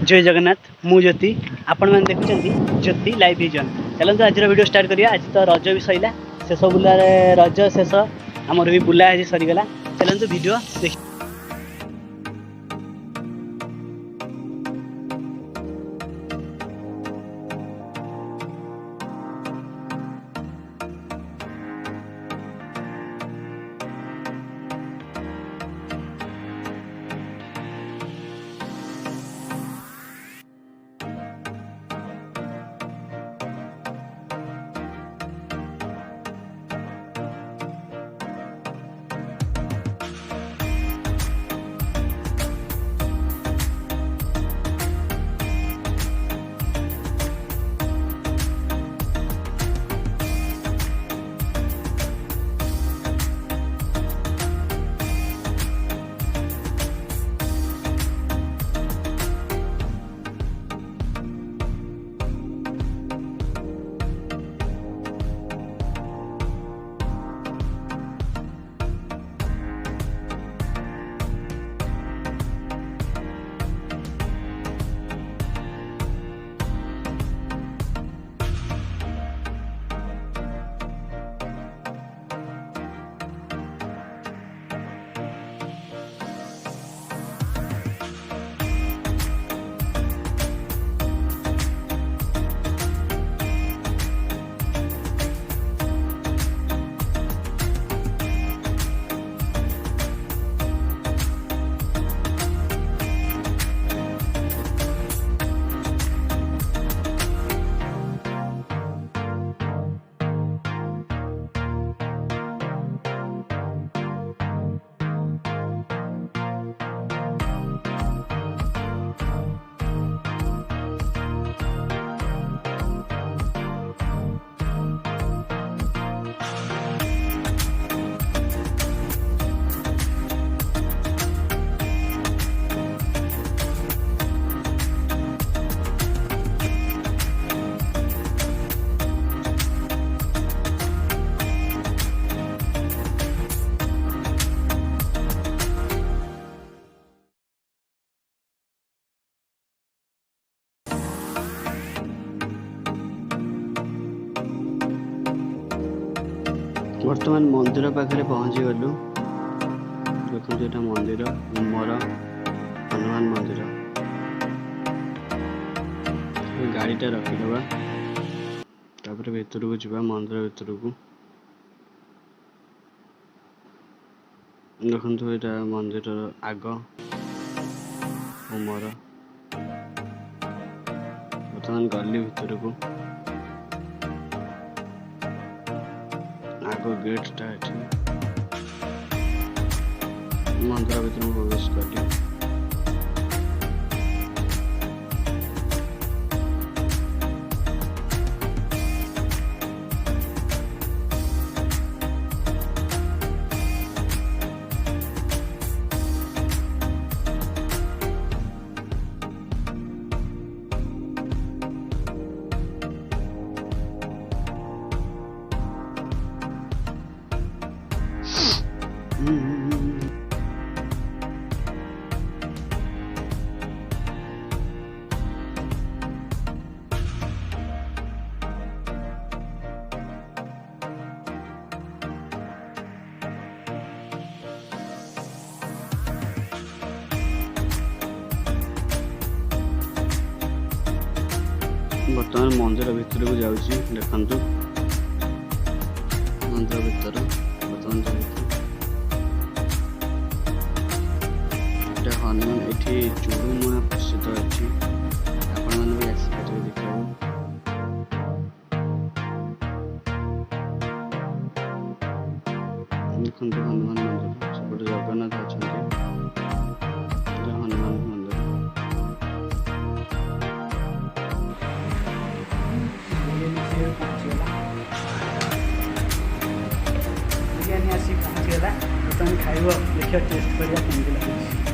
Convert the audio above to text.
जय जगन्नाथ मु ज्योति आपण मैंने देखुं ज्योति लाइव विजन। चलते आज वीडियो स्टार्ट करिया। आज तो रज भी सैला शेष बुला रज शेष आमर भी बुला आज सरीगला। चलते वीडियो देख। बर्तमान मंदिर पाखे पहुँची गलु। देखो ये मंदिर मोर हनुमान मंदिर। गाड़ीटा रखीदबा तापर भीतर को जावा मंदिर भीतर को। देखो यहाँ मंदिर आग मोर बर्तमान गली भीतर को। आगो गेटटा ये मंदिर भीतर प्रवेश कली। बर्तमान मंदिर भीतर को जाऊँगी। देखु मंदिर भीतर बर्तमान जाऊँगी। हनुमान ये चूड़मुआ प्रसिद्ध अच्छी आपण मैंने भी आसपारे देखा। देखो हनुमान मंदिर सब जगन्नाथ अच्छा हनुमान मंदिर। बिरयानी आसी पहुँचीगला। बर्तमान खाइब देखिए टेस्ट करिया केमती लगे।